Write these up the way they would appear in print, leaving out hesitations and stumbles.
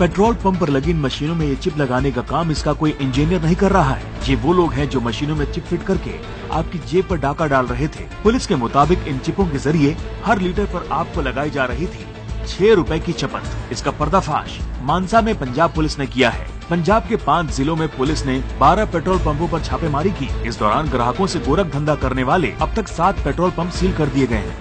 Petrol pump पर लगी इन मशीनों में ये चिप लगाने का काम इसका कोई इंजीनियर नहीं कर रहा है। ये वो लोग हैं जो मशीनों में चिप फिट करके आपकी जेब पर डाका डाल रहे थे। पुलिस के मुताबिक इन चिपों के जरिए हर लीटर पर आपको लगाई जा रही थी 6 रुपए की चपत। इसका पर्दाफाश मानसा में पंजाब पुलिस ने किया है। पंजाब के 5 जिलों में पुलिस ने 12 पेट्रोल पंपों पर छापेमारी की। इस दौरान ग्राहकों से गोरख धंधा करने वाले अब तक 7 पेट्रोल पंप सील कर दिए गए हैं।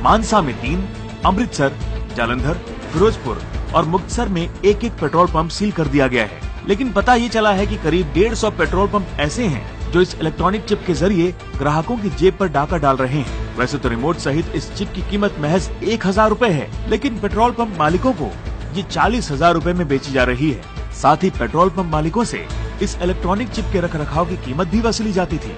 मानसा में 3, अमृतसर, जालंधर, फिरोजपुर और मुक्तसर में एक पेट्रोल पंप सील कर दिया गया है। लेकिन पता ये चला है कि करीब 150 पेट्रोल पंप ऐसे हैं जो इस इलेक्ट्रॉनिक चिप के जरिए ग्राहकों की जेब पर डाका डाल रहे हैं। वैसे तो रिमोट सहित इस चिप की कीमत महज 1000 रुपए है, लेकिन पेट्रोल पंप मालिकों को ये 40,000 रुपए में बेची जा रही है। साथ ही पेट्रोल पंप मालिकों से इस इलेक्ट्रॉनिक चिप के रखरखाव की कीमत भी वसूली जाती थी।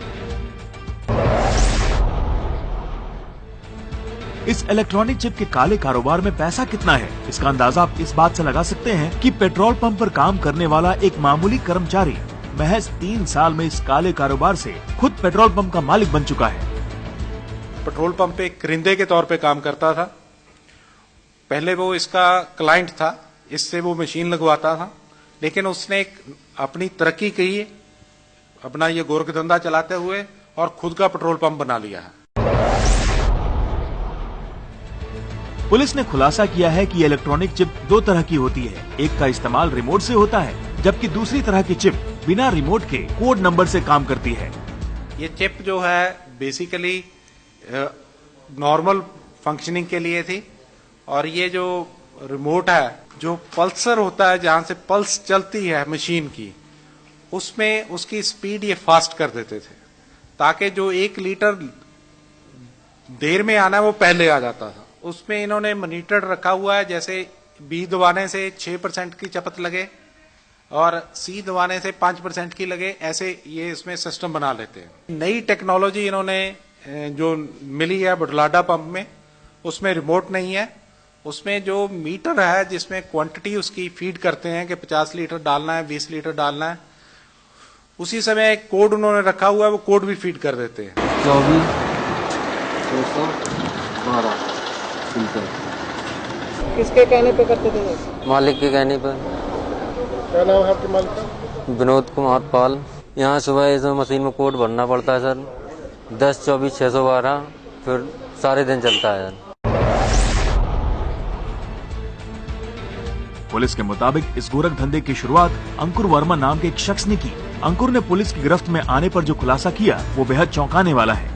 इस इलेक्ट्रॉनिक चिप के काले कारोबार में पैसा कितना है, इसका अंदाजा आप इस बात से लगा सकते हैं कि पेट्रोल पंप पर काम करने वाला एक मामूली कर्मचारी महज 3 साल में इस काले कारोबार से खुद पेट्रोल पंप का मालिक बन चुका है। पेट्रोल पंप पे क्रिंदे के तौर पे काम करता था। पहले वो इसका क्लाइंट था, इससे वो मशीन लगवाता था, लेकिन उसने एक अपनी तरक्की की, अपना ये गोरख धंधा चलाते हुए और खुद का पेट्रोल पंप बना लिया है। पुलिस ने खुलासा किया है कि इलेक्ट्रॉनिक चिप 2 तरह की होती है। एक का इस्तेमाल रिमोट से होता है, जबकि दूसरी तरह की चिप बिना रिमोट के कोड नंबर से काम करती है। ये चिप जो है बेसिकली नॉर्मल फंक्शनिंग के लिए थी, और ये जो रिमोट है, जो पल्सर होता है जहां से पल्स चलती है मशीन की, उसमें उसकी स्पीड ये फास्ट कर देते थे, ताकि जो 1 लीटर देर में आना है वो पहले आ जाता था। उसमें इन्होंने मॉनिटर रखा हुआ है, जैसे बी दबाने से 6% की चपत लगे और सी दबाने से 5% की लगे, ऐसे ये इसमें सिस्टम बना लेते हैं। नई टेक्नोलॉजी इन्होंने जो मिली है बुढलाडा पंप में, उसमें रिमोट नहीं है, उसमें जो मीटर है जिसमें क्वांटिटी उसकी फीड करते हैं कि 50 लीटर डालना है, 20 लीटर डालना है, उसी समय एक कोड उन्होंने रखा हुआ है, वो कोड भी फीड कर देते हैं। 24,612 किसके कहने पे करते थे? मालिक के कहने पर। क्या नाम है आपके मालिक का? विनोद कुमार पाल। यहाँ सुबह इस मशीन में कोड भरना पड़ता है सर, 10-24-612, फिर सारे दिन चलता है सर। पुलिस के मुताबिक इस गोरख धंधे की शुरुआत अंकुर वर्मा नाम के एक शख्स ने की। अंकुर ने पुलिस की गिरफ्त में आने पर जो खुलासा किया वो बेहद चौंकाने वाला है।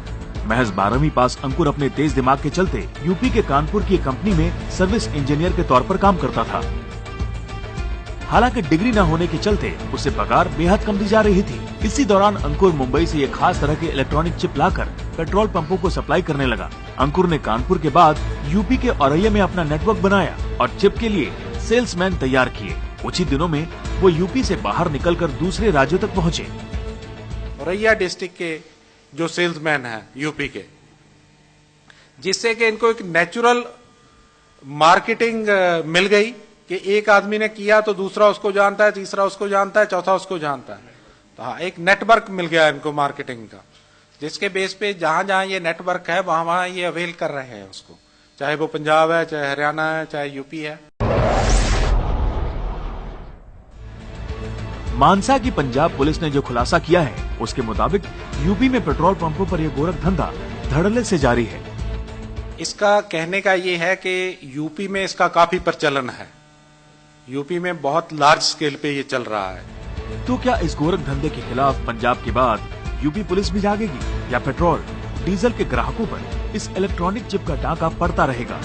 महज 12वीं पास अंकुर अपने तेज दिमाग के चलते यूपी के कानपुर की एक कंपनी में सर्विस इंजीनियर के तौर पर काम करता था। हालांकि डिग्री न होने के चलते उसे पगार बेहद कम दी जा रही थी। इसी दौरान अंकुर मुंबई से एक खास तरह के इलेक्ट्रॉनिक चिप लाकर पेट्रोल पंपों को सप्लाई करने लगा। अंकुर ने कानपुर के बाद यूपी के औरैया में अपना नेटवर्क बनाया और चिप के लिए सेल्समैन तैयार किए। कुछ ही दिनों में वो यूपी से बाहर निकलकर दूसरे राज्यों तक पहुँचे। औरैया डिस्ट्रिक्ट के जो सेल्समैन है यूपी के, जिससे कि इनको एक नेचुरल मार्केटिंग मिल गई कि एक आदमी ने किया तो दूसरा उसको जानता है, तीसरा उसको जानता है, चौथा उसको जानता है। तो हाँ, एक नेटवर्क मिल गया इनको मार्केटिंग का, जिसके बेस पे जहां जहां ये नेटवर्क है वहां वहां ये अवेल कर रहे हैं उसको, चाहे वो पंजाब है, चाहे हरियाणा है, चाहे यूपी है। मानसा की पंजाब पुलिस ने जो खुलासा किया है उसके मुताबिक यूपी में पेट्रोल पंपों पर यह गोरख धंधा धड़ल्ले से जारी है। इसका कहने का ये है कि यूपी में इसका काफी प्रचलन है, यूपी में बहुत लार्ज स्केल पे ये चल रहा है। तो क्या इस गोरख धंधे के खिलाफ पंजाब के बाद यूपी पुलिस भी जागेगी, या पेट्रोल डीजल के ग्राहकों पर इस इलेक्ट्रॉनिक चिप का डाका पड़ता रहेगा?